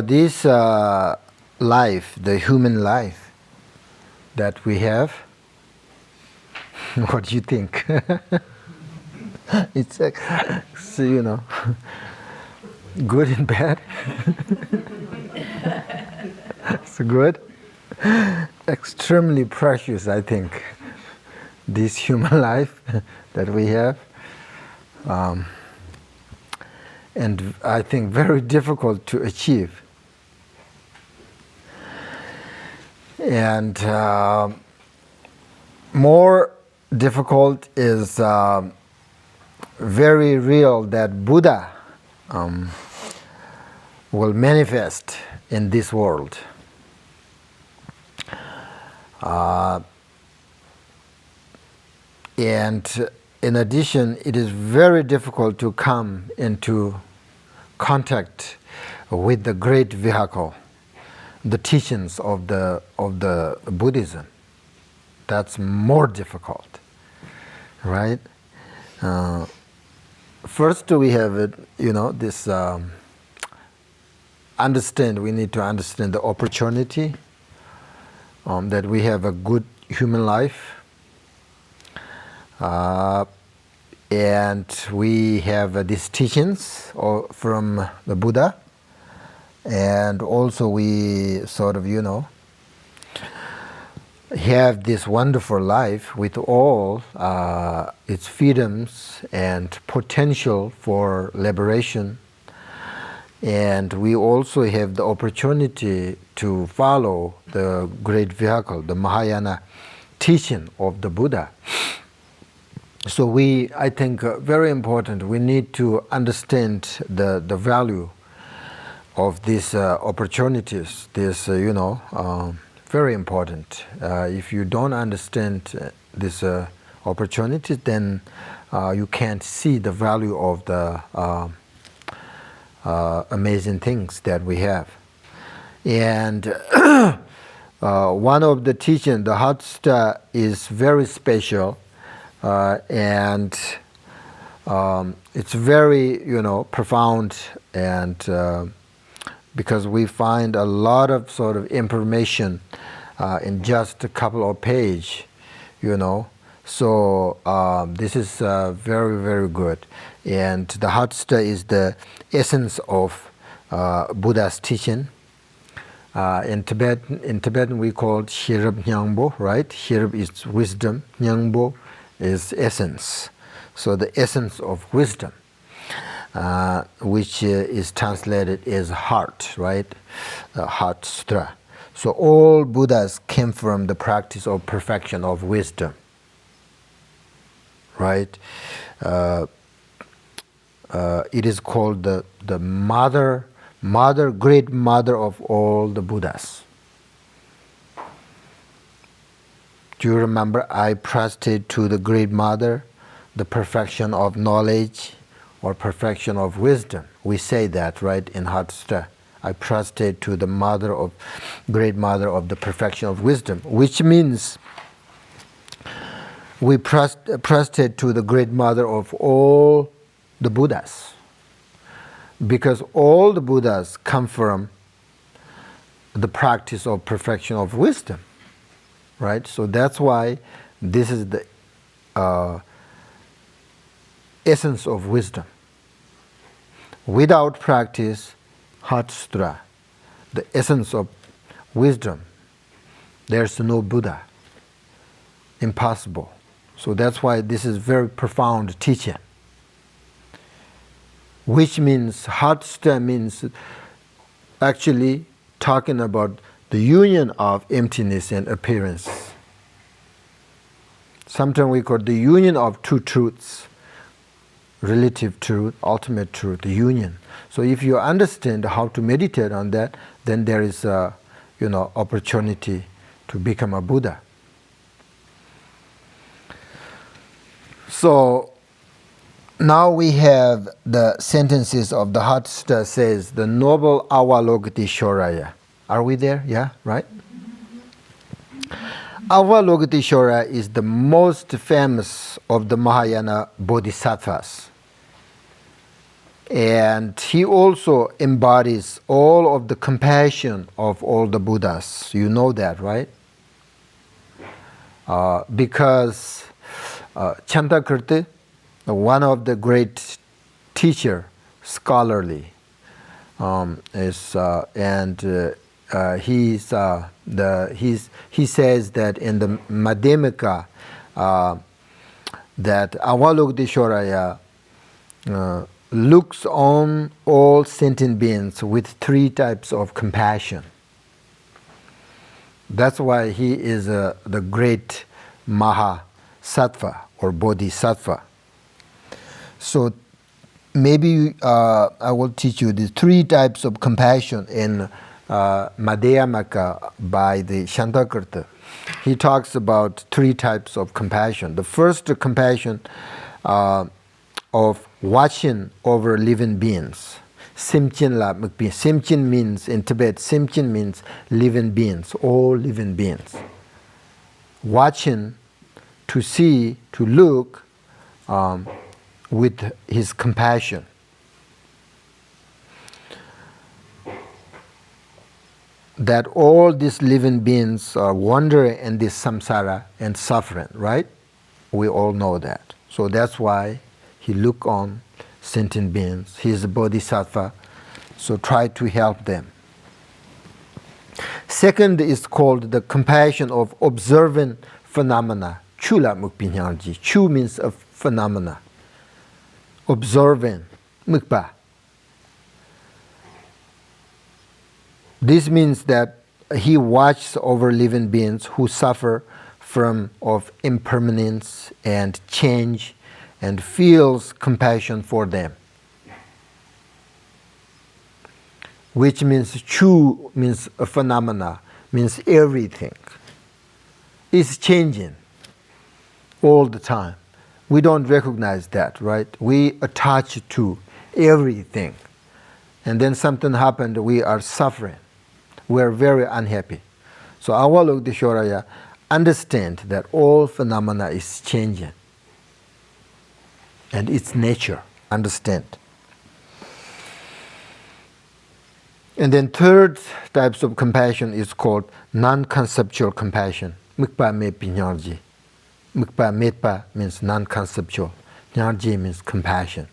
This life, the human life that we have, what do you think? It's, good and bad. It's good. Extremely precious, I think, this human life that we have. And I think very difficult to achieve. And more difficult is very real that Buddha will manifest in this world. And in addition, it is very difficult to come into contact with the great vehicle, the teachings of the Buddhism. That's more difficult, right? First, we have it, this understand. We need to understand the opportunity that we have a good human life. And we have these teachings from the Buddha, and also we sort of, have this wonderful life with all its freedoms and potential for liberation. And we also have the opportunity to follow the great vehicle, the Mahayana teaching of the Buddha. So I think very important, we need to understand the value of these opportunities. This, very important. If you don't understand these opportunities, then you can't see the value of the amazing things that we have. And one of the teachings, the Heart Sutra, is very special. And it's very, profound, and because we find a lot of sort of information in just a couple of pages, So this is very, very good. And the Heart Sutra is the essence of Buddha's teaching. In Tibetan we call it Sherab Nyangbo, right? Sherab is wisdom, Nyangbo is essence. So the essence of wisdom, which is translated as heart, right? Heart Sutra. So all Buddhas came from the practice of perfection of wisdom, right? It is called the great mother of all the Buddhas. Do you remember? I prostrate to the great mother, the perfection of knowledge or perfection of wisdom. We say that, right, in Heart Sutra. I prostrate to the great mother of the perfection of wisdom, which means we prostrate to the great mother of all the Buddhas. Because all the Buddhas come from the practice of perfection of wisdom. Right? So that's why this is the essence of wisdom. Without practice, Heart Sutra, the essence of wisdom, there's no Buddha. Impossible. So that's why this is very profound teaching. Which means, Heart Sutra means actually talking about the union of emptiness and appearance. Sometimes we call it the union of two truths, relative truth, ultimate truth, the union. So if you understand how to meditate on that, then there is a opportunity to become a Buddha. So now we have the sentences of the Heart Sutra says, the noble Avalokiteshvara. Are we there? Yeah, right? Avalokiteshvara is the most famous of the Mahayana bodhisattvas. And he also embodies all of the compassion of all the Buddhas. You know that, right? Because Chantakirti, one of the great teacher, scholarly, he says that in the Madhyamika that Avalokiteshvaraya looks on all sentient beings with three types of compassion. That's why he is the great Mahasattva or Bodhisattva. So maybe I will teach you the three types of compassion in Madhyamaka by the Shantakirti. He talks about three types of compassion. The first compassion of watching over living beings. Simchin la mukpi. Simchin means, in Tibet, Simchin means living beings, all living beings. Watching, to see, to look with his compassion. That all these living beings are wandering in this samsara and suffering, right? We all know that. So that's why he look on sentient beings. He is a bodhisattva, so try to help them. Second is called the compassion of observing phenomena. Chula mukpinyarji. Chu means a phenomena. Observing mukpa. This means that he watches over living beings who suffer from of impermanence and change, and feels compassion for them. Which means chu means a phenomena, means everything. It's changing all the time. We don't recognize that, right? We attach to everything. And then something happened, we are suffering. We are very unhappy. So Avalokiteshvaraya understand that all phenomena is changing. And its nature, understand. And then third types of compassion is called non-conceptual compassion. Mikpa me pinyarji. Mikpa metpa means non-conceptual. Nyarji means compassion.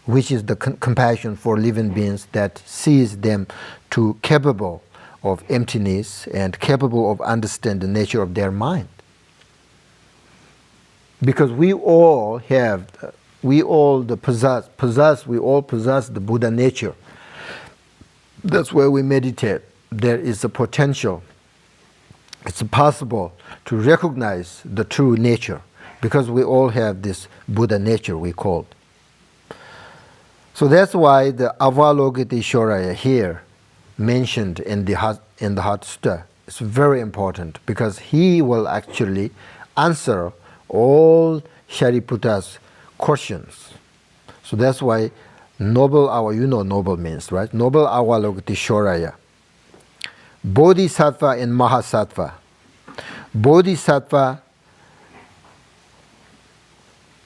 Which is the compassion for living beings that sees them to capable of emptiness and capable of understanding the nature of their mind. Because we all possess the Buddha nature. That's where we meditate. There is a potential. It's possible to recognize the true nature because we all have this Buddha nature we called. So that's why the Avalokiteshvaraya here mentioned in the Heart Sutra is very important because he will actually answer all Shariputra's questions. So that's why noble, you know noble means, right? Noble Avalokiteshvaraya. Bodhisattva and Mahasattva. Bodhisattva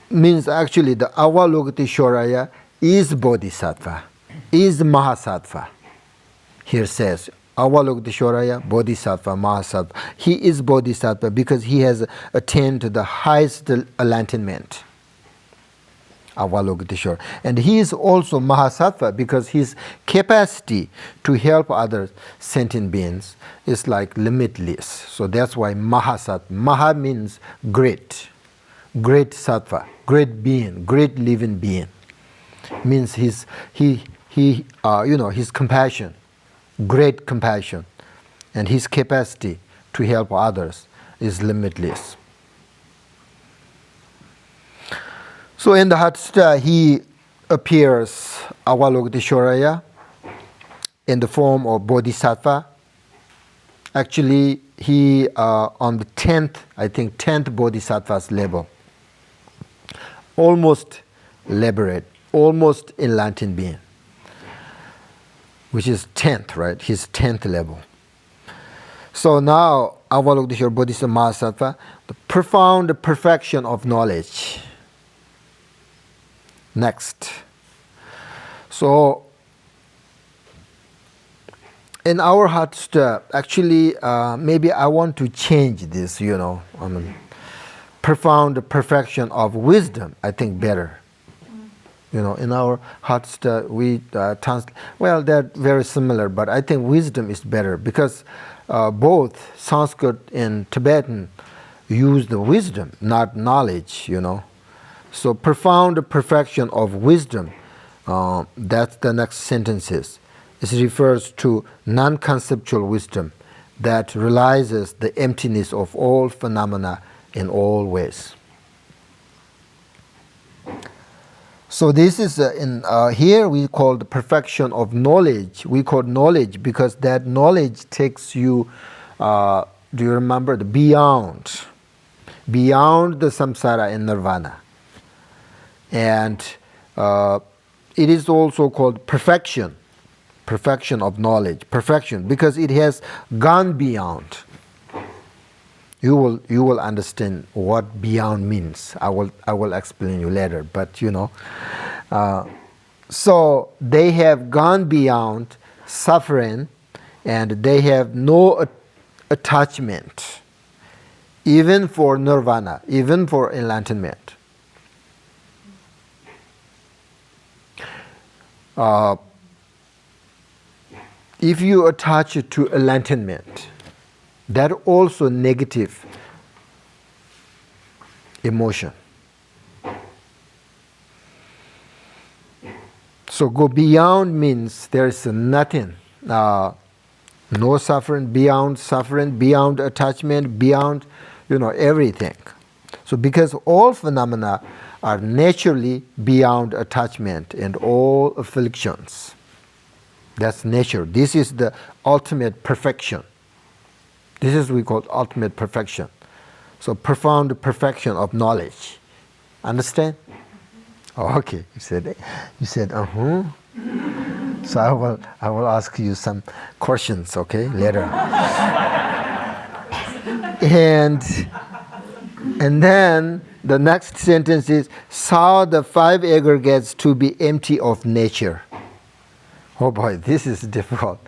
means actually the Avalokiteshvaraya is Bodhisattva, is Mahasattva. Here says Avalokiteshvaraya, Bodhisattva, Mahasattva. He is Bodhisattva because he has attained to the highest enlightenment. Avalokiteshvara. And he is also Mahasattva because his capacity to help other sentient beings is like limitless. So that's why Mahasattva. Maha means great. Great sattva, great being, great living being. Means his compassion, great compassion, and his capacity to help others is limitless. So in the Heart Sutra, he appears Avalokiteshvaraya in the form of Bodhisattva. Actually, he on the 10th Bodhisattva's level. Almost liberate, almost enlightened being. Which is 10th, right? His 10th level. So now, Avalokiteshvara Bodhisattva Mahasattva, the profound perfection of knowledge. Next. So in our Heart Sutra, actually, maybe I want to change this, profound perfection of wisdom, I think better. In our Heart Sutra, we well, they're very similar, but I think wisdom is better because both Sanskrit and Tibetan use the wisdom, not knowledge, So profound perfection of wisdom, that's the next sentences. It refers to non-conceptual wisdom that realizes the emptiness of all phenomena in all ways. So this is here we call the perfection of knowledge. We call knowledge because that knowledge takes you, do you remember, the beyond the samsara and nirvana. And it is also called perfection of knowledge, perfection, because it has gone beyond. You will understand what beyond means. I will explain you later. But so they have gone beyond suffering, and they have no attachment, even for nirvana, even for enlightenment. If you attach it to enlightenment, that also negative emotion. So go beyond means there is nothing, no suffering, beyond attachment, beyond, everything. So because all phenomena are naturally beyond attachment and all afflictions. That's nature. This is the ultimate perfection. This is what we call ultimate perfection. So profound perfection of knowledge. Understand? Oh, okay. You said uh-huh. So I will ask you some questions, okay, later. And then the next sentence is, saw the five aggregates to be empty of nature. Oh boy, this is difficult.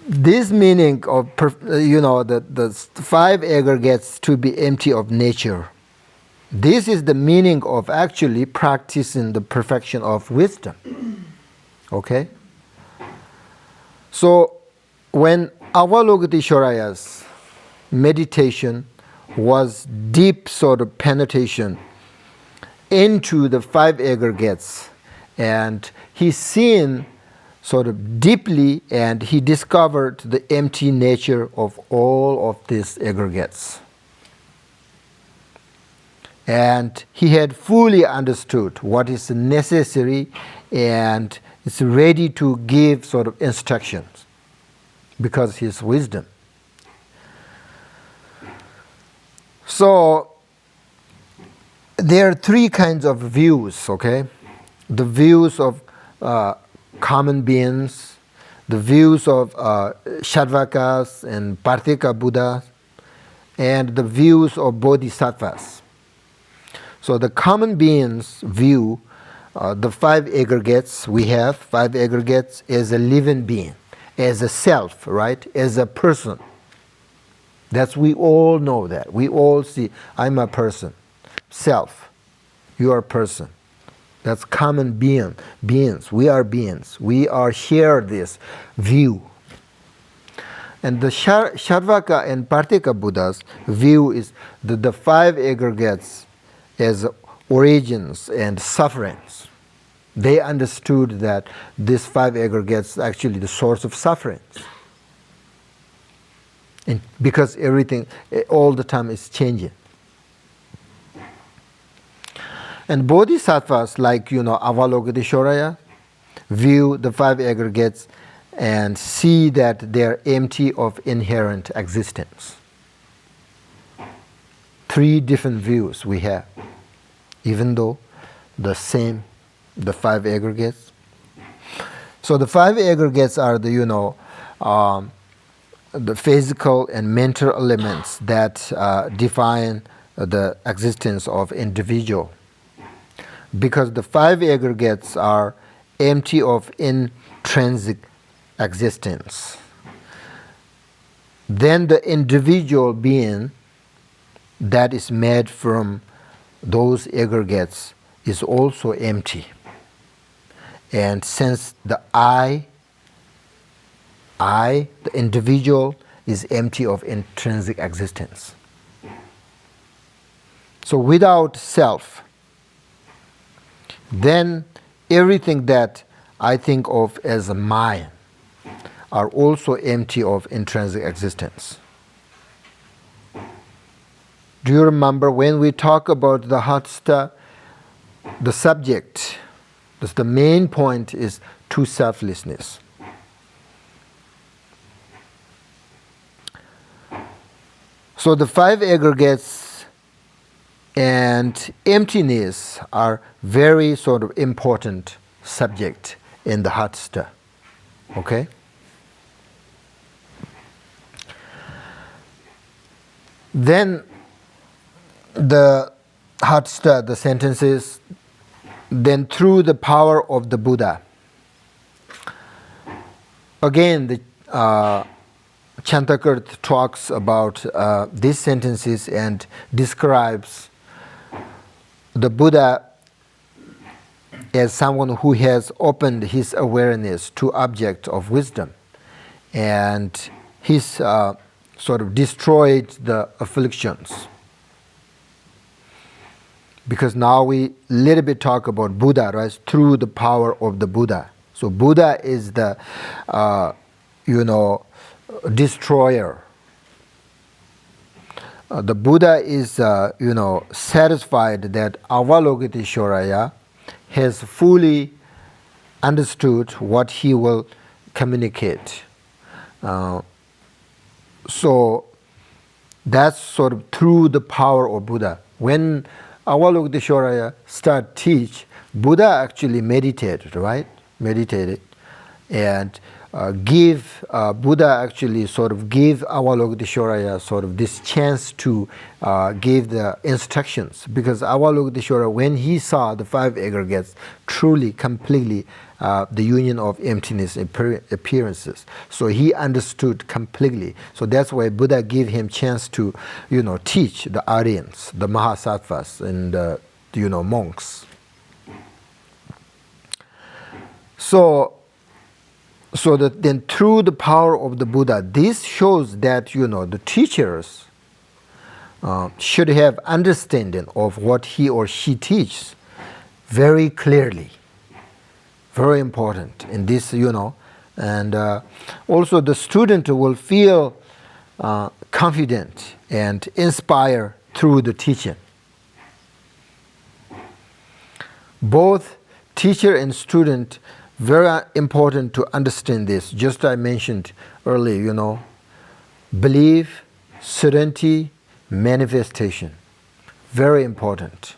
This meaning of, the five aggregates to be empty of nature. This is the meaning of actually practicing the perfection of wisdom. Okay? So, when Avalokiteshvaraya's meditation was deep sort of penetration into the five aggregates, and he seen sort of deeply, and he discovered the empty nature of all of these aggregates. And he had fully understood what is necessary and is ready to give sort of instructions because his wisdom. So there are three kinds of views, okay? The views of common beings, the views of Sharvakas and Parthika Buddhas, and the views of Bodhisattvas. So the common beings view the five aggregates. We have five aggregates as a living being, as a self, right? As a person. We all know that. We all see, I'm a person. Self, you are a person. That's common beings. We are beings. We are share this view. And the Sharvaka and Parthika Buddhas view is the five aggregates as origins and sufferings. They understood that these five aggregates are actually the source of sufferings. And because everything all the time is changing. And bodhisattvas like Avalokiteshvara view the five aggregates and see that they are empty of inherent existence. Three different views we have, even though the five aggregates. So the five aggregates are the physical and mental elements that define the existence of individual. because the five aggregates are empty of intrinsic existence. Then the individual being that is made from those aggregates is also empty. And since the the individual, is empty of intrinsic existence. So without self, then everything that I think of as a mine are also empty of intrinsic existence. Do you remember when we talk about the Heart Sutra, the subject, the main point is true selflessness. So the five aggregates and emptiness are very sort of important subject in the Heart Sutra. Okay? Then the Heart Sutra, the sentences, then through the power of the Buddha. Again, the Chantakirth talks about these sentences and describes the Buddha as someone who has opened his awareness to object of wisdom, and he's sort of destroyed the afflictions. Because now we little bit talk about Buddha, right? Through the power of the Buddha. So Buddha is the, destroyer. The Buddha is, satisfied that Avalokiteshvaraya has fully understood what he will communicate. So that's sort of through the power of Buddha. When Avalokiteshvaraya start teach, Buddha actually meditated, right? Meditated, and Buddha actually sort of gave Avalokiteshvaraya sort of this chance to give the instructions, because Avalokiteshvaraya, when he saw the five aggregates, truly, completely the union of emptiness appearances, so he understood completely. So that's why Buddha gave him chance to, teach the audience, the Mahasattvas and monks. So that then through the power of the Buddha, this shows that the teachers should have understanding of what he or she teaches very clearly. Very important in this, and also the student will feel confident and inspired through the teaching. Both teacher and student, very important to understand this. Just I mentioned earlier, belief, certainty, manifestation. Very important,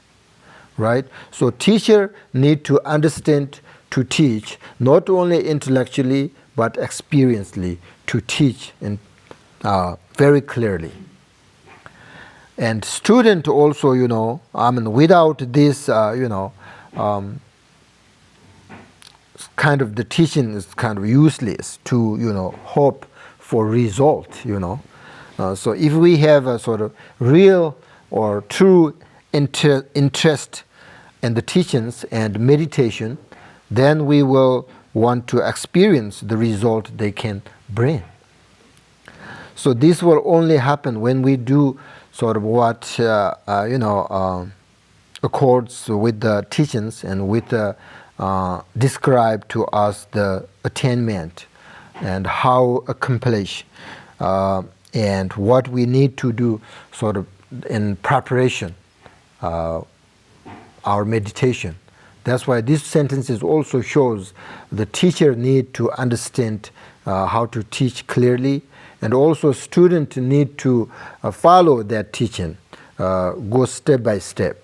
right? So teacher need to understand to teach, not only intellectually, but experientially, to teach and very clearly. And student also, without this, kind of the teaching is kind of useless to hope for result. So if we have a sort of real or true interest in the teachings and meditation, then we will want to experience the result they can bring. So this will only happen when we do sort of what accords with the teachings and with the describe to us the attainment and how accomplish and what we need to do sort of in preparation our meditation. That's why this sentences also shows the teacher need to understand how to teach clearly, and also student need to follow that teaching, go step by step.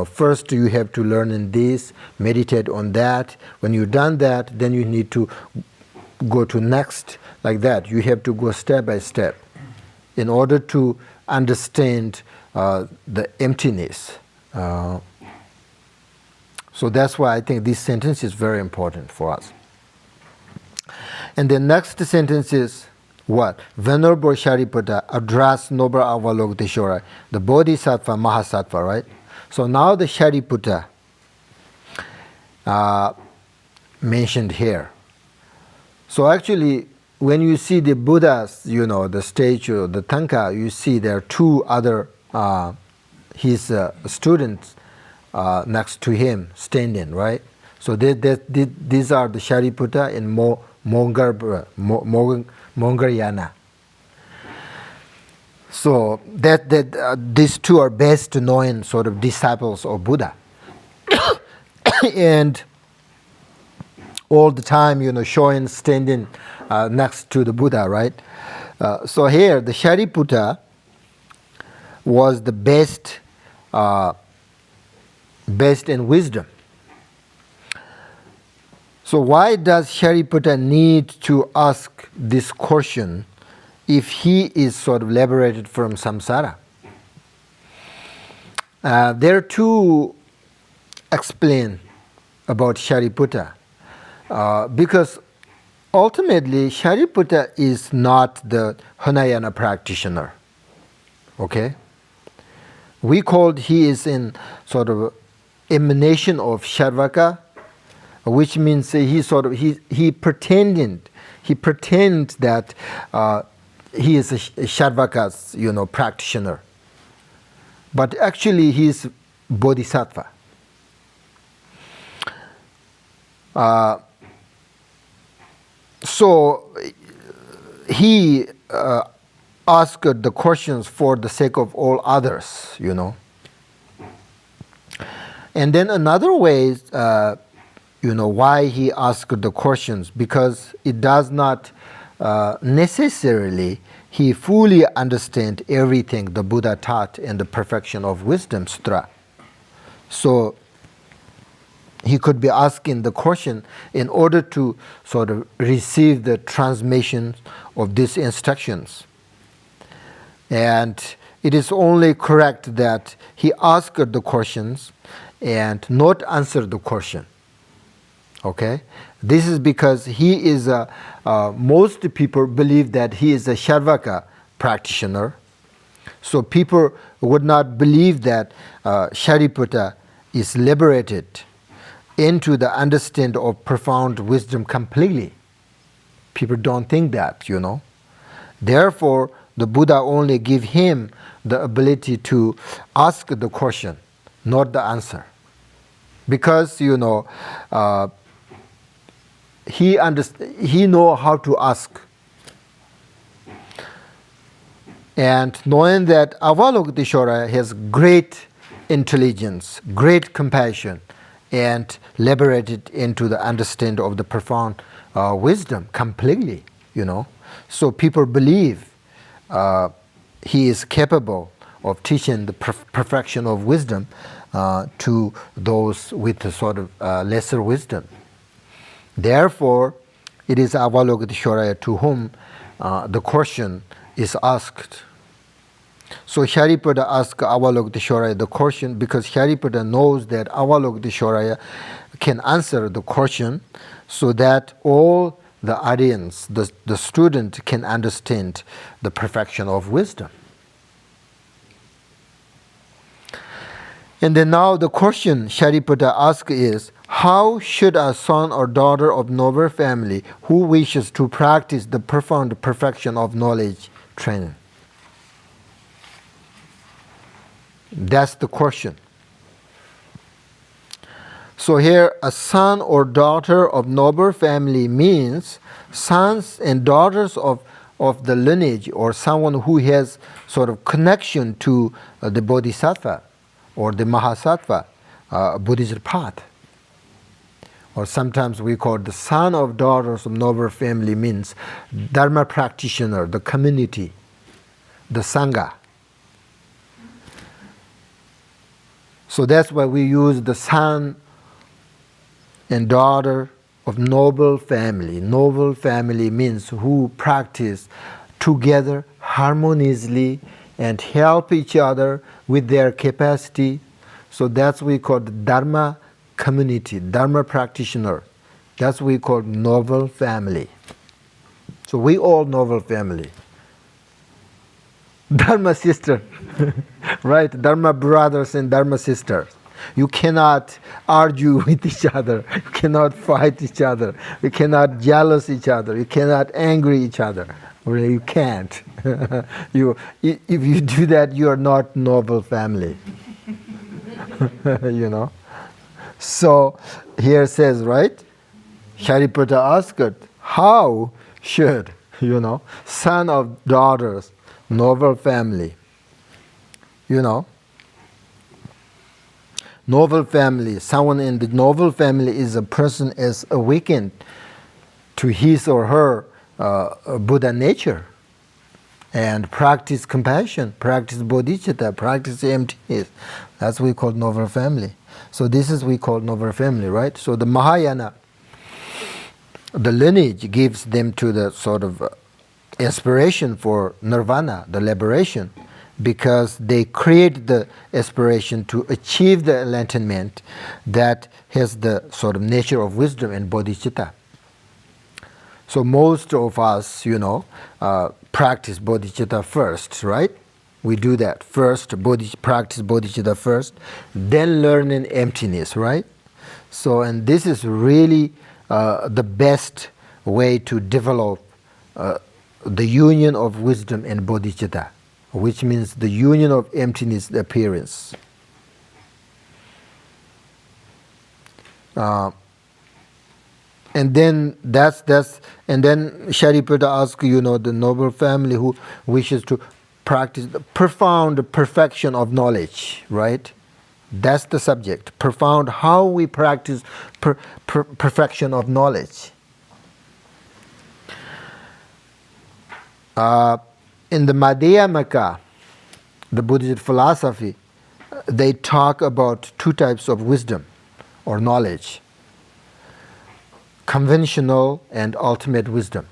First you have to learn in this, meditate on that. When you've done that, then you need to go to next, like that. You have to go step by step. in order to understand the emptiness, So that's why I think this sentence is very important for us. And the next sentence is what? Venerable Shariputra addressed Noble Avalokiteshvara, the Bodhisattva Mahasattva, right? So now the Shariputra mentioned here. So actually, when you see the Buddhas, the statue, the Tanka, you see there are two other his students next to him standing, right? So these are the Shariputra and Mongarayana. So these two are best known sort of disciples of Buddha. And all the time, showing standing next to the Buddha, right? So here, the Shariputra was the best in wisdom. So why does Shariputra need to ask this question if he is sort of liberated from samsara? There are two explain about Shariputra. Because ultimately, Shariputra is not the Hinayana practitioner. Okay? We called he is in sort of emanation of Sharvaka, which means he pretends that he is a Sharvaka's practitioner, but actually he is Bodhisattva. So he asked the questions for the sake of all others, And then another way is, why he asked the questions, because it does not necessarily he fully understand everything the Buddha taught in the Perfection of Wisdom Sutra. So he could be asking the question in order to sort of receive the transmission of these instructions. And it is only correct that he asked the questions and not answer the question. Okay? This is because he is most people believe that he is a Sharvaka practitioner. So people would not believe that Shariputra is liberated into the understanding of profound wisdom completely. People don't think that, Therefore, the Buddha only give him the ability to ask the question, not the answer. Because, he know how to ask. And knowing that Avalokiteshvara has great intelligence, great compassion, and liberated into the understanding of the profound wisdom completely, So people believe he is capable of teaching the perfection of wisdom to those with a sort of lesser wisdom. Therefore, it is Avalokiteshvara to whom the question is asked. So Shariputra asked Avalokiteshvara the question because Shariputra knows that Avalokiteshvara can answer the question so that all the audience, the student can understand the perfection of wisdom. And then now the question Shariputra asks is, how should a son or daughter of noble family who wishes to practice the profound perfection of knowledge training? That's the question. So here, a son or daughter of noble family means sons and daughters of the lineage, or someone who has sort of connection to the Bodhisattva or the Mahasattva, Buddhist path. Or sometimes we call the son of daughters of noble family means Dharma practitioner, the community, the Sangha. So that's why we use the son and daughter of noble family. Noble family means who practice together harmoniously and help each other with their capacity So that's what we call the Dharma community, Dharma practitioner. That's what we call noble family. So we all noble family. Dharma sister, right? Dharma brothers and Dharma sisters. You cannot argue with each other. You cannot fight each other. You cannot jealous each other. You cannot angry each other. Really, you can't. If you do that, you are not noble family. You know. So here it says, right? Shariputra asked, how should, son of daughters, noble family, noble family, someone in the noble family is a person is awakened to his or her Buddha nature and practice compassion, practice bodhicitta, practice emptiness. That's what we call noble family. So this is we call noble family, right? So the Mahayana, the lineage gives them to the sort of aspiration for nirvana, the liberation, because they create the aspiration to achieve the enlightenment that has the sort of nature of wisdom and bodhicitta. So most of us, practice bodhicitta first, right? We do that first, practice bodhicitta first, then learn in emptiness, right? So, and this is really the best way to develop the union of wisdom and bodhicitta, which means the union of emptiness, the appearance. And then and then Shariputra asks, the noble family who wishes to practice the profound perfection of knowledge, right? That's the subject. Profound, how we practice perfection of knowledge. In the Madhyamaka, the Buddhist philosophy, they talk about two types of wisdom or knowledge: conventional and ultimate wisdom.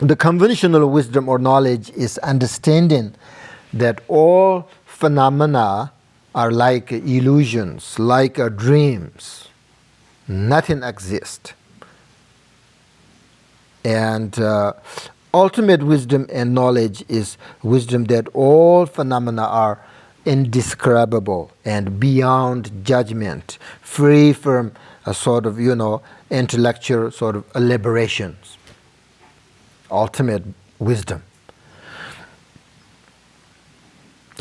The conventional wisdom or knowledge is understanding that all phenomena are like illusions, like dreams. Nothing exists. And ultimate wisdom and knowledge is wisdom that all phenomena are indescribable and beyond judgment, free from a sort of, intellectual sort of elaborations. Ultimate wisdom.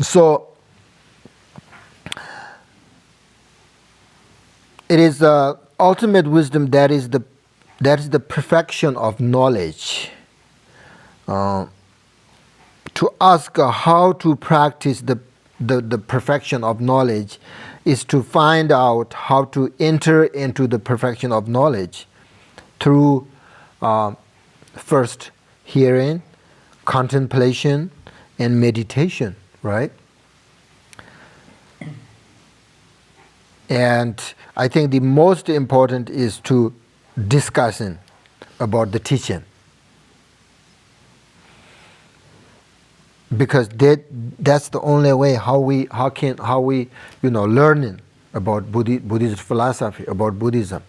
So it is ultimate wisdom that is the perfection of knowledge. To ask how to practice the perfection of knowledge is to find out how to enter into the perfection of knowledge through first hearing, contemplation, and meditation, right? And I think the most important is to discussing about the teaching, because that's the only way how we learning about Buddhist philosophy, about Buddhism.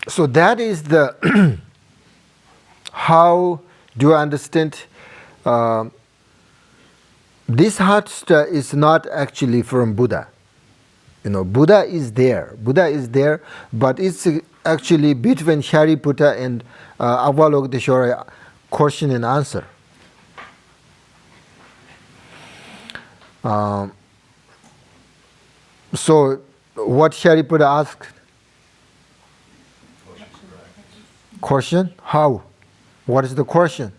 So that is the how do I understand? This Heart Sutra is not actually from Buddha. Buddha is there. Buddha is there, but it's actually between Shariputra and Avalokiteshvara, question and answer. So, what Shariputra asked? Question? How? What is the question?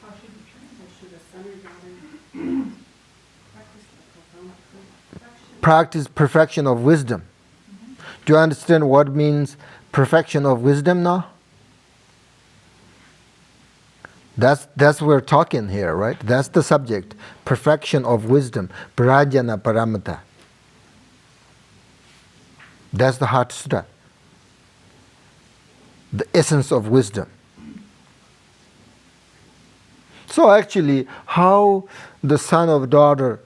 How should a son or daughter practice perfection of wisdom? Do you understand what means perfection of wisdom now? That's what we're talking here, right? That's the subject. Perfection of wisdom. Prajna paramata. That's the Heart Sutra. the essence of wisdom. So actually, how the son or daughter,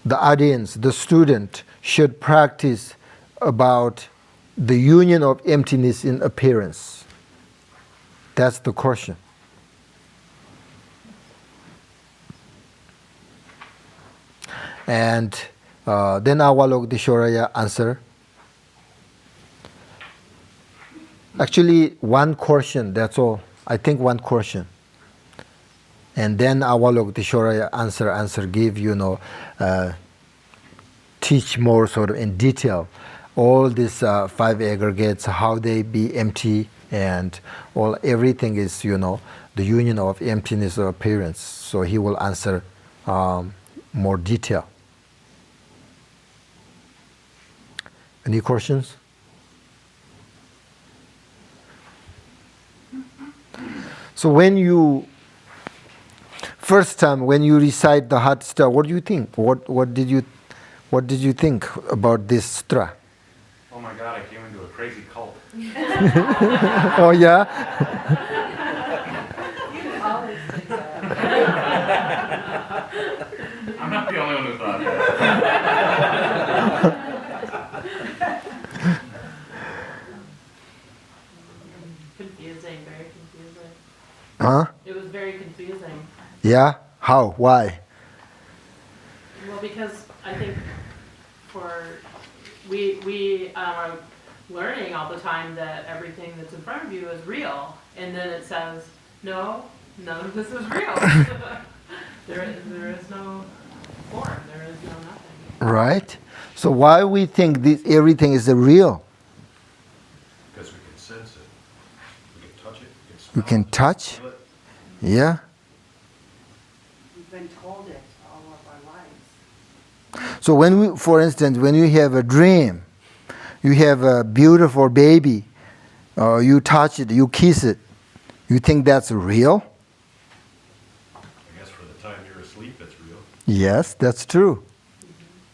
the audience, the student should practice about the union of emptiness in appearance. That's the question. And then Avalokiteshvara answer. Actually, one question, that's all. I think one question. And then Avalokiteshvara answer give, teach more sort of in detail all these 5 aggregates, how they be empty, and everything is, the union of emptiness of appearance. So he will answer more detail. Any questions? So when you first time when you recite the Heart Sutra, what do you think? What did you think about this sutra? Oh my God! I came into a crazy cult. Oh yeah. You always think that. I'm not the only one who thought that. Confusing, very confusing. Huh? It was very confusing. Yeah. How? Why? Well, because I think we are learning all the time that everything that's in front of you is real, and then it says, no, none of this is real. there is no form, there is no nothing. Right. So why we think this everything is real? Because we can sense it, we can touch it, We can touch. feel it. Yeah. We've been told it all of our lives. So when we, for instance, when you have a dream, you have a beautiful baby, you touch it, you kiss it, you think that's real? I guess for the time you're asleep, it's real. Yes, that's true.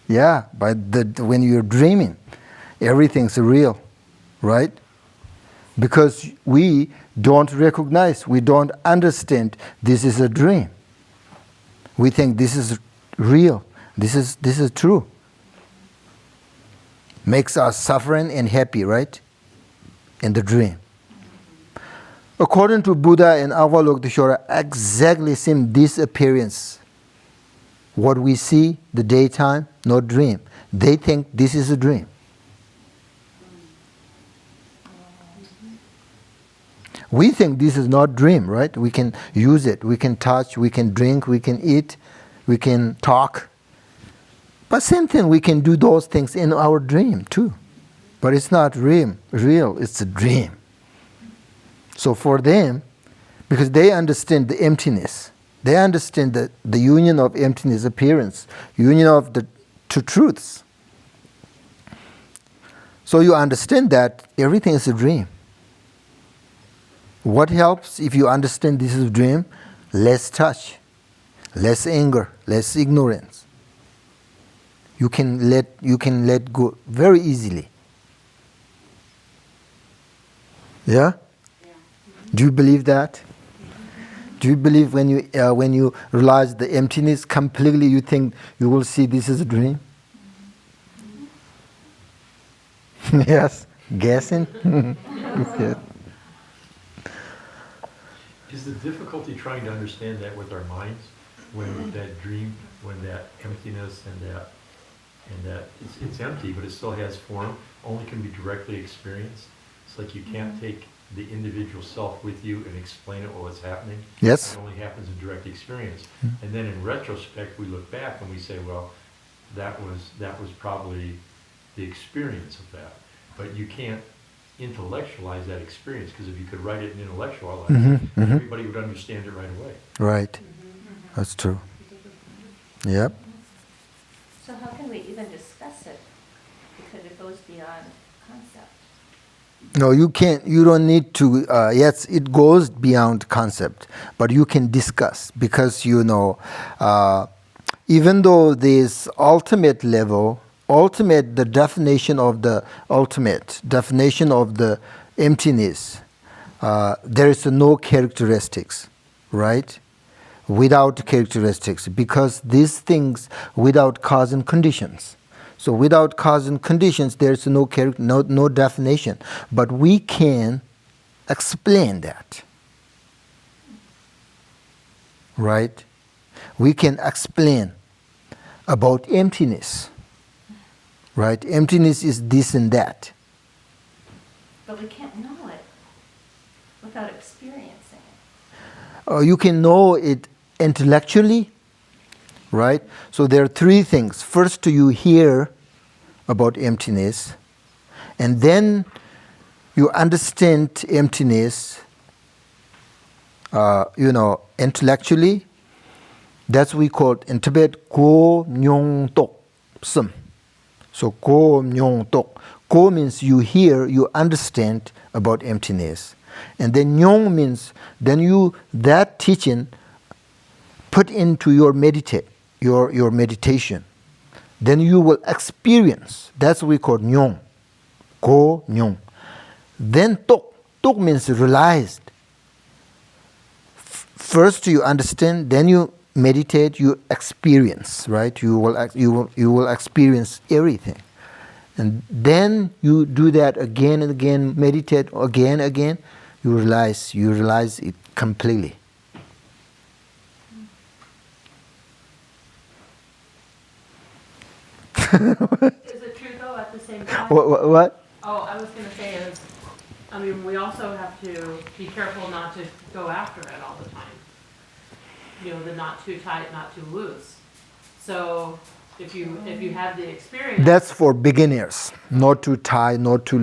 Yeah, but when you're dreaming, everything's real, right? Because we don't recognize, we don't understand this is a dream. We think this is real, this is true. Makes us suffering and happy, right? In the dream. According to Buddha and Avalokiteshvara, exactly same this appearance. What we see, the daytime, no dream. They think this is a dream. We think this is not dream, right? We can use it, we can touch, we can drink, we can eat, we can talk. But same thing, we can do those things in our dream too. But it's not real, it's a dream. So for them, because they understand the emptiness, they understand the union of emptiness appearance, union of the two truths. So you understand that everything is a dream. What helps if you understand this is a dream? Less touch, less anger, less ignorance. You can let go very easily. Yeah? Do you believe that? Do you believe when you realize the emptiness completely, you think you will see this is a dream? Yes, guessing. Yes. Is the difficulty trying to understand that with our minds, when that dream, when that emptiness and that it's empty, but it still has form, only can be directly experienced? It's like you can't take the individual self with you and explain it while it's happening. Yes. It only happens in direct experience. And then in retrospect, we look back and we say, well, that was probably the experience of that. But you can't intellectualize that experience, because if you could write it and intellectualize it, everybody would understand it right away. Right. That's true. Yep. So how can we even discuss it? Because it goes beyond concept. No, you can't. You don't need to. Yes, it goes beyond concept, but you can discuss, because even though this ultimate level, the definition of the ultimate, definition of the emptiness, there is no characteristics, right? Without characteristics, because these things without cause and conditions. So without cause and conditions, there is no definition. But we can explain that, right? We can explain about emptiness, right? Emptiness is this and that. But we can't know it without experiencing it. You can know it intellectually, right? So there are three things. First, you hear about emptiness, and then you understand emptiness, intellectually. That's we call in Tibet Ko Nyong Tok Sim. So Ko Nyong Tok. Ko means you hear, you understand about emptiness. And then Nyong means then you that teaching put into your your meditation. Then you will experience. That's what we call Nyong. Ko Nyong. Then Tok. Tok means realized. First you understand, then you meditate, you experience, right? You will experience everything. And then you do that again and again, meditate again and again, you realize it completely. Is it true though at the same time? What? Oh, I was gonna say is, I mean, we also have to be careful not to go after it all the time. You know, the not too tight, not too loose. So if you have the experience. That's for beginners. Not too tight, not too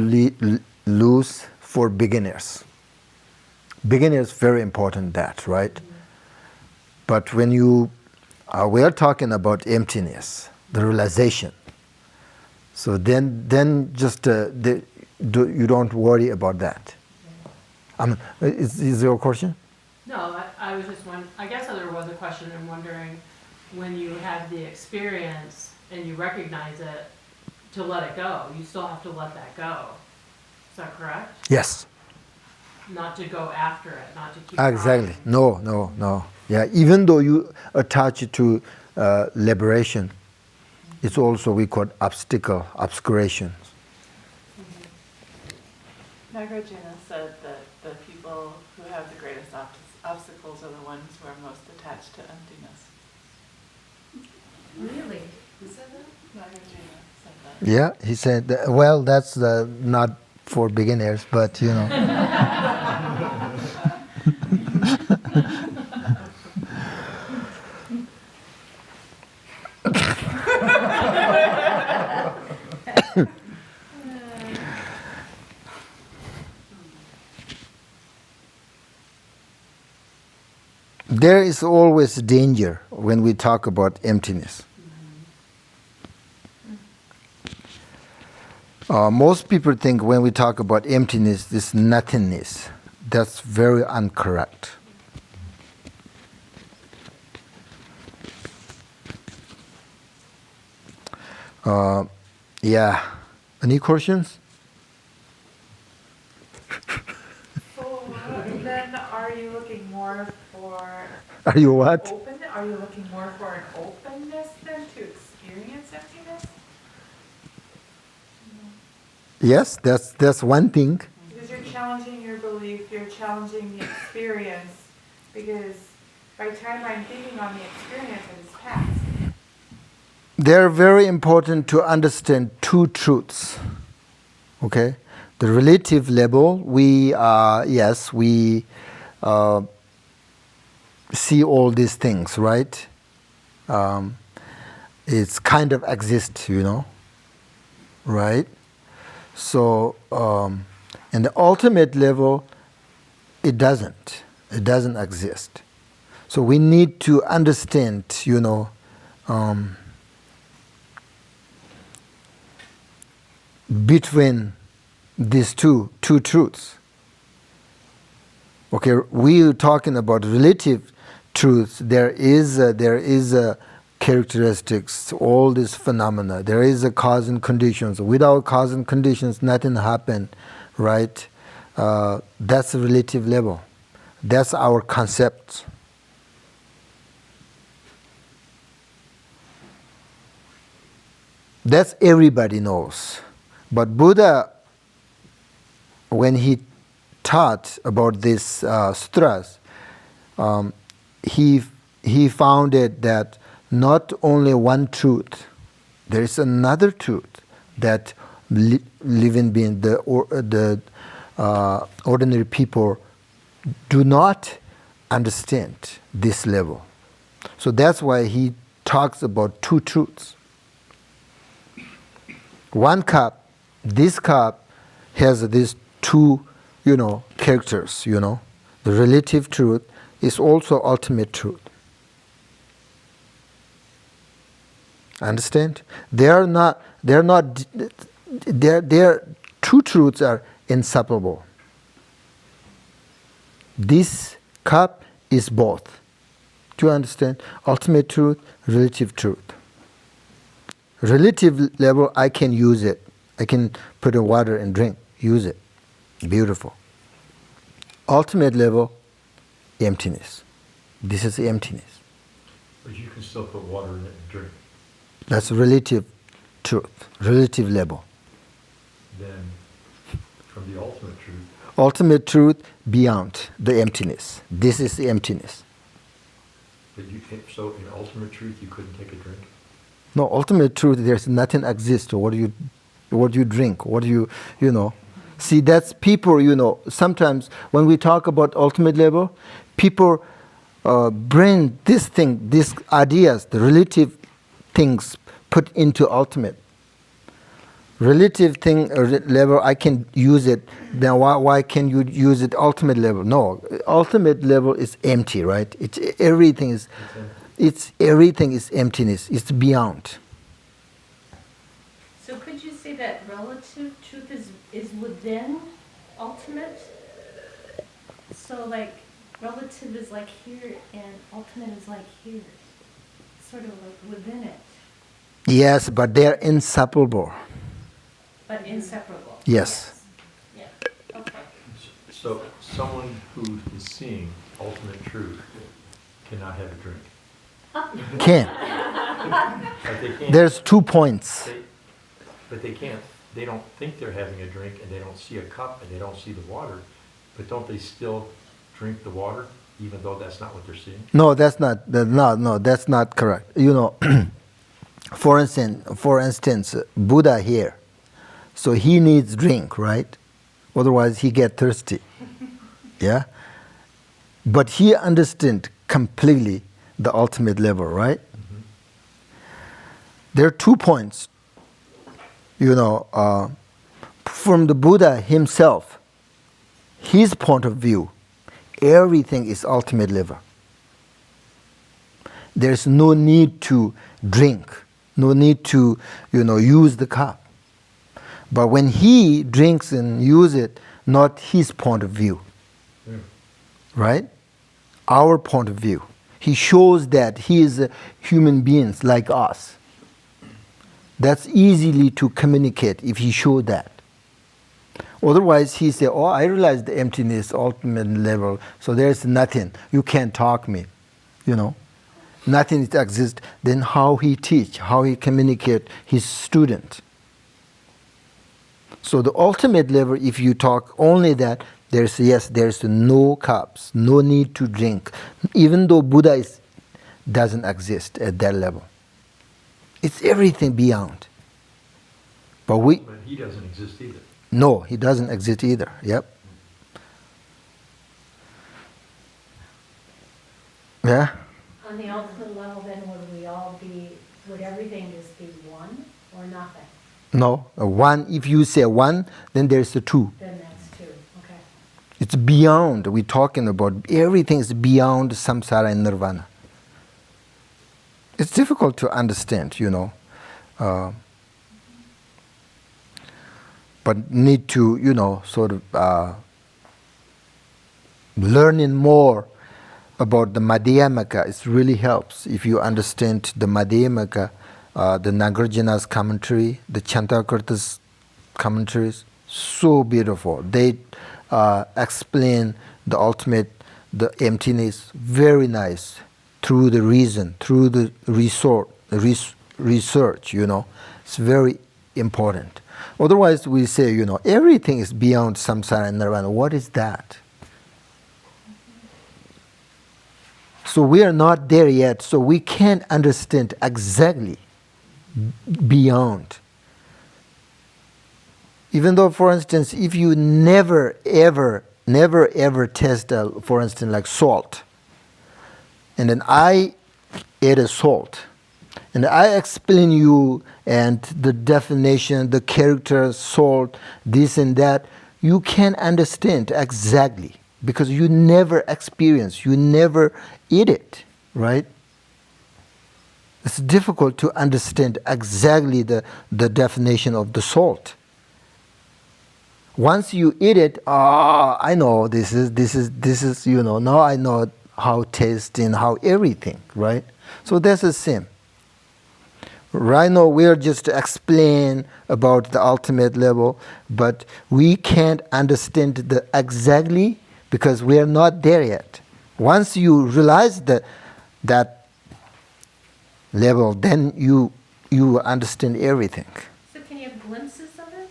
loose, for beginners. Beginners, very important that, right? Mm-hmm. But when we are talking about emptiness, the realization. So then just you don't worry about that. Is there a question? No, I was just wondering, I guess there was a question. I'm wondering, when you have the experience and you recognize it, to let it go, you still have to let that go. Is that correct? Yes. Not to go after it, not to keep Exactly. trying. No. Yeah, even though you attach it to liberation, it's also we call obscurations. Nagarjuna said that the people who have the greatest obstacles are the ones who are most attached to emptiness. Really? Who said that? Nagarjuna said that. Yeah, he said, well, that's not for beginners, but there is always danger when we talk about emptiness. Most people think when we talk about emptiness, this nothingness. That's very incorrect. Yeah. Any questions? So then are you looking more for Are you what? Are you looking more for an openness then to experience emptiness? Yes, that's one thing. Because you're challenging your belief, you're challenging the experience, because by the time I'm thinking on the experience, it is past. They're very important to understand two truths. Okay? The relative level, we see all these things, right? It's kind of exist, right? So, in the ultimate level, it doesn't exist. So we need to understand, between these two truths. Okay, we are talking about relative truths. There is a characteristics, all these phenomena. There is a cause and conditions. Without cause and conditions, nothing happen, right? That's a relative level. That's our concept. That's everybody knows. But Buddha, when he taught about these sutras, he found it that not only one truth, there is another truth that living beings, the ordinary people, do not understand this level. So that's why he talks about two truths. One cup, this cup has these two, characters, The relative truth is also ultimate truth. Understand? Their two truths are inseparable. This cup is both. Do you understand? Ultimate truth, relative truth. Relative level, I can use it. I can put in water and drink, use it. Beautiful. Ultimate level, emptiness. This is emptiness. But you can still put water in it and drink. That's relative truth, relative level. Then, from the ultimate truth. Ultimate truth beyond the emptiness. This is the emptiness. But so in ultimate truth, you couldn't take a drink? No, ultimate truth, there's nothing exists. What do you drink? What do you. See, that's people, sometimes when we talk about ultimate level, people bring these ideas, the relative things put into ultimate. Relative thing level, I can use it. Then why can you use it ultimate level? No, ultimate level is empty, right? Everything is emptiness. It's beyond. So could you say that relative truth is within ultimate? So like relative is like here and ultimate is like here. Sort of like within it. Yes, but they're inseparable. But inseparable. Yes. Yeah. Okay. So someone who is seeing ultimate truth cannot have a drink. Can. But they can't. There's 2 points. But they can't. They don't think they're having a drink, and they don't see a cup, and they don't see the water. But don't they still drink the water, even though that's not what they're seeing? No, that's not. No, that's not correct. For instance, Buddha here, so he needs drink, right? Otherwise, he get thirsty. Yeah. But he understands completely the ultimate level, right? Mm-hmm. There are 2 points. From the Buddha himself, his point of view, everything is ultimate level. There's no need to drink, no need to, use the cup. But when he drinks and use it, not his point of view, right? Our point of view. He shows that he is a human being like us. That's easily to communicate if he showed that. Otherwise, he say, I realize the emptiness, ultimate level, so there's nothing. You can't talk me, Nothing exists. Then how he teach, how he communicate his student. So the ultimate level, if you talk only that, there's no cups, no need to drink, even though Buddha doesn't exist at that level. It's everything beyond. But he doesn't exist either. No, he doesn't exist either. Yep. Yeah. On the ultimate level, then, would everything just be one or nothing? No, one. If you say one, then there's a two. Then that's two. Okay. It's beyond. We're talking about everything is beyond samsara and nirvana. It's difficult to understand, but need to, sort of learning more about the Madhyamaka. It really helps if you understand the Madhyamaka, the Nagarjuna's commentary, the Chantakarta's commentaries. So beautiful. They explain the ultimate, the emptiness, very nice, through the reason, through the research, It's very important. Otherwise, we say, everything is beyond samsara and nirvana. What is that? So we are not there yet, so we can't understand exactly beyond. Even though, for instance, if you never ever test, for instance, like salt, and then I ate a salt, and I explain you and the definition, the character, salt, this and that, you can understand exactly because you never experience, you never eat it, right? It's difficult to understand exactly the definition of the salt. Once you eat it, I know this is, now I know how taste and how everything, right? So that's the same. Right now we're just explain about the ultimate level, but we can't understand the exactly because we are not there yet. Once you realize that level, then you understand everything. So can you have glimpses of it?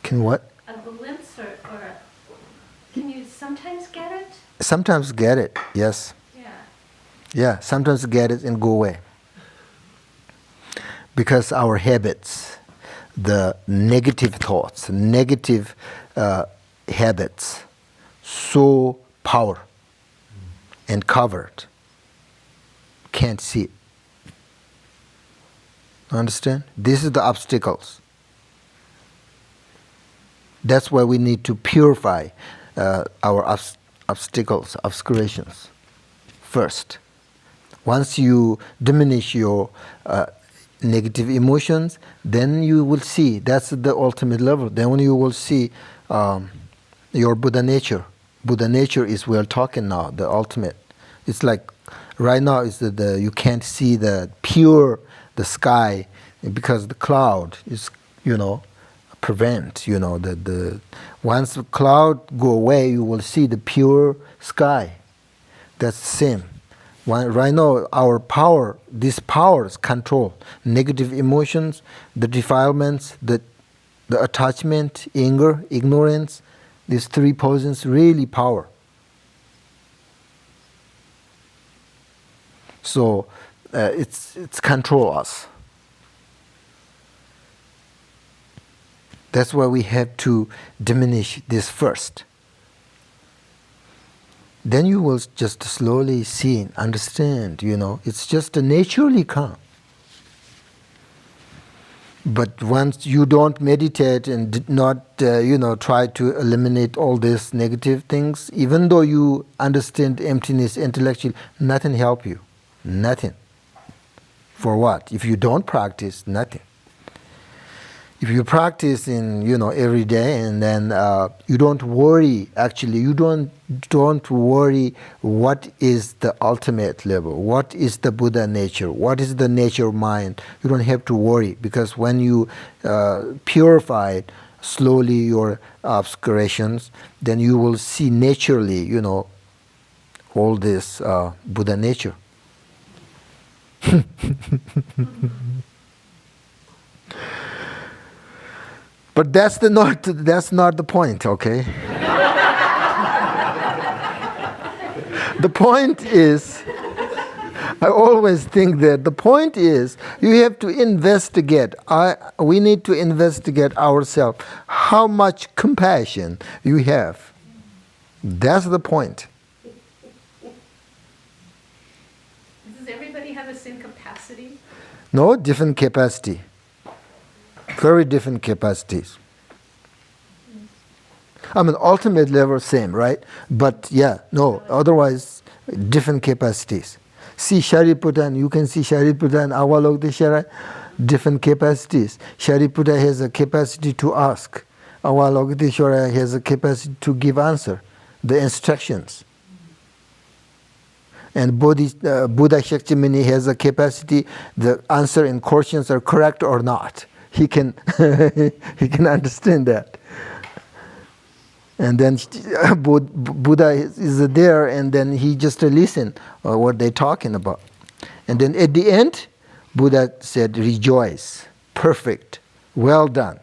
Can what? A glimpse can you sometimes get it? Sometimes get it, yes. Yeah. Yeah, sometimes get it and go away. Because our habits, the negative thoughts, negative habits, so power and covered, can't see it. Understand? This is the obstacles. That's why we need to purify our obstacles, obscurations first. Once you diminish your negative emotions, then you will see, that's the ultimate level. Then when you will see your Buddha nature. Buddha nature is we are talking now, the ultimate. It's like right now is the you can't see the pure, the sky, because the cloud is, prevent, the once the cloud go away, you will see the pure sky. That's the same. Right now, our power, these powers control negative emotions, the defilements, the attachment, anger, ignorance. These three poisons really power. So it's control us. That's why we have to diminish this first. Then you will just slowly see and understand, it's just naturally come. But once you don't meditate and did not, try to eliminate all these negative things, even though you understand emptiness intellectually, nothing help you. Nothing. For what? If you don't practice, nothing. If you practice in, every day, and then you don't worry, actually, you don't worry what is the ultimate level, what is the Buddha nature, what is the nature of mind. You don't have to worry, because when you purify slowly your obscurations, then you will see naturally, all this Buddha nature. But that's not the point, okay? The point is, I always think that the point is you have to investigate. We need to investigate ourselves how much compassion you have. That's the point. Does everybody have the same capacity? No, different capacity. Very different capacities. Ultimate level same, right? But otherwise different capacities. See Shariputra, you can see Shariputra and Avalokiteshvara, different capacities. Shariputra has a capacity to ask. Avalokiteshvara has a capacity to give answer, the instructions. And Buddha Shakyamuni has a capacity, the answer and questions are correct or not. He can understand that. And then Buddha is there, and then he just listen what they're talking about. And then at the end, Buddha said, rejoice, perfect, well done,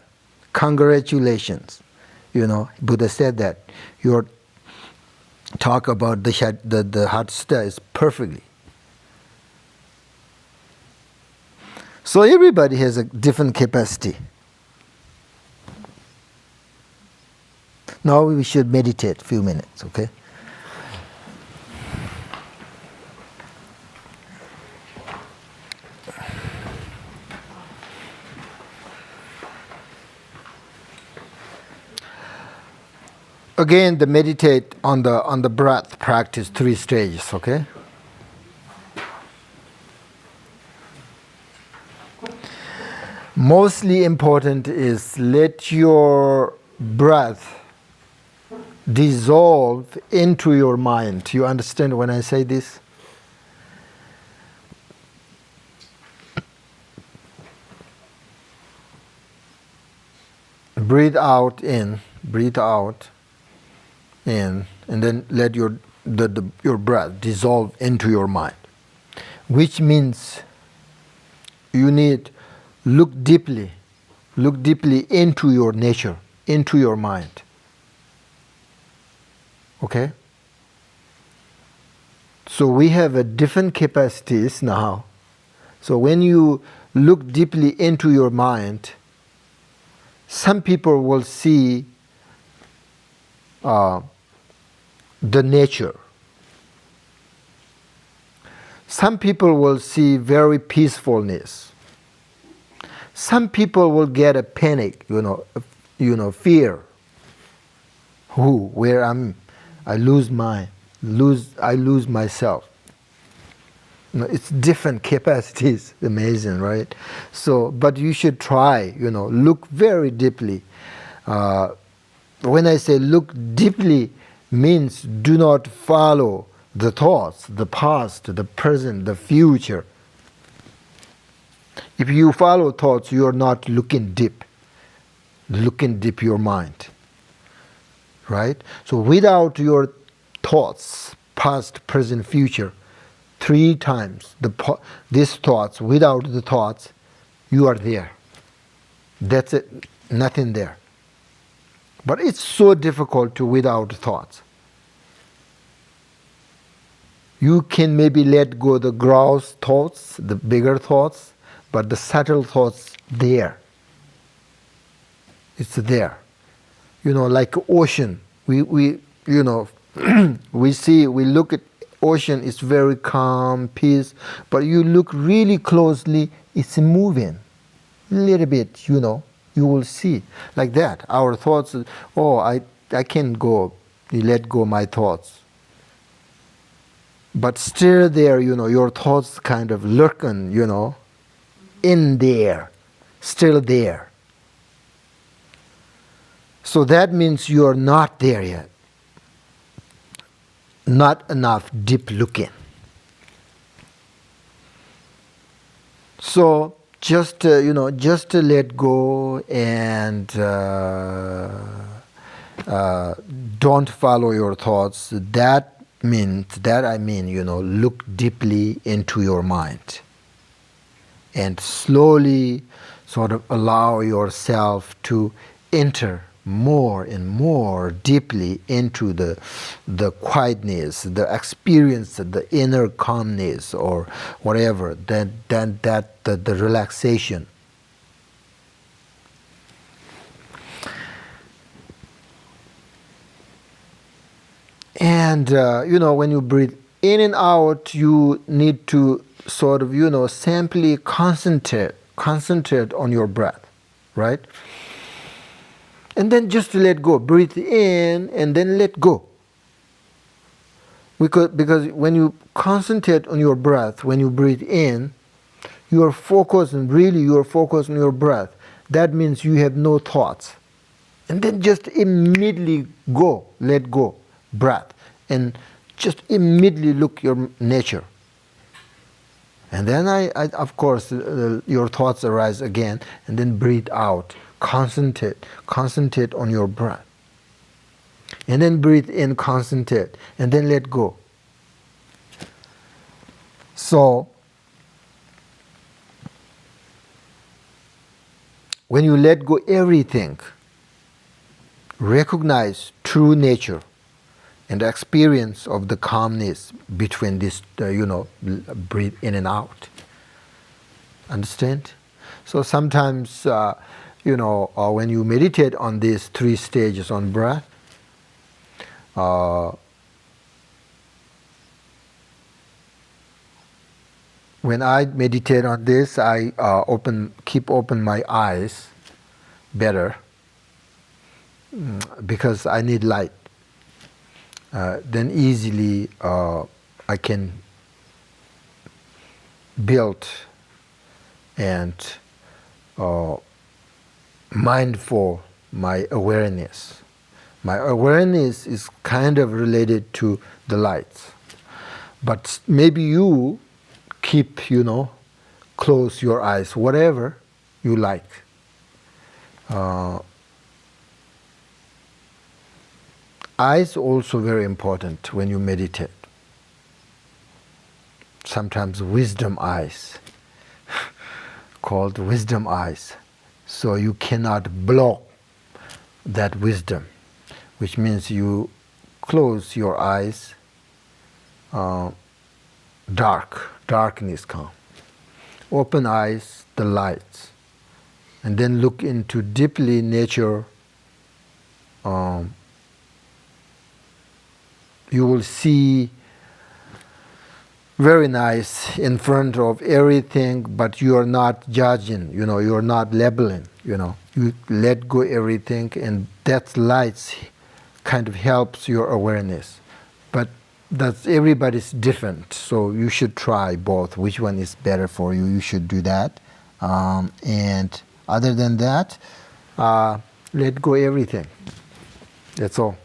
congratulations. Buddha said that your talk about the Heart Sutra is perfectly. So everybody has a different capacity. Now we should meditate a few minutes, okay? Again, the meditate on the breath practice 3 stages, okay? Mostly important is let your breath dissolve into your mind. You understand when I say this? Breathe out in, breathe out in, and then let your breath dissolve into your mind. Which means you need look deeply into your nature, into your mind. Okay? So we have a different capacities now. So when you look deeply into your mind, some people will see the nature. Some people will see very peacefulness. Some people will get a panic, fear. Where I lose myself. It's different capacities. Amazing, right? So, but you should try. Look very deeply. When I say look deeply, means do not follow the thoughts, the past, the present, the future. If you follow thoughts, you are not looking deep your mind. Right? So without your thoughts, past, present, future, 3 times these thoughts, without the thoughts, you are there. That's it, nothing there. But it's so difficult to without thoughts. You can maybe let go the gross thoughts, the bigger thoughts, but the subtle thoughts there. It's there. Like ocean. We we look at ocean, it's very calm, peace, but you look really closely, it's moving. A little bit, you will see. Like that. Our thoughts, I can't go. You let go my thoughts. But still there, your thoughts kind of lurking, in there. Still there. So that means you are not there yet. Not enough deep looking. So just to let go and don't follow your thoughts. That I mean, look deeply into your mind and slowly sort of allow yourself to enter more and more deeply into the quietness, the experience, the inner calmness, or whatever, the relaxation. And when you breathe in and out, you need to sort of simply concentrate on your breath, right? And then just let go. Breathe in and then let go. Because when you concentrate on your breath, when you breathe in, you are focused on your breath. That means you have no thoughts. And then just immediately go, let go, breath. And just immediately look your nature. And then of course, your thoughts arise again, and then breathe out. Concentrate on your breath. And then breathe in, concentrate, and then let go. So, when you let go everything, recognize true nature and experience of the calmness between this, breathe in and out. Understand? So sometimes, when you meditate on these 3 stages on breath, when I meditate on this, I keep open my eyes better because I need light. Then easily I can build and mindful my awareness. My awareness is kind of related to the lights. But maybe you keep, close your eyes, whatever you like. Eyes also very important when you meditate. Sometimes wisdom eyes, called wisdom eyes. So you cannot block that wisdom, which means you close your eyes, darkness come. Open eyes, the lights. And then look into deeply nature. You will see very nice in front of everything, but you are not judging, you are not labeling, You let go everything, and that lights kind of helps your awareness. But that's everybody's different, so you should try both. Which one is better for you? You should do that. And other than that, let go everything. That's all.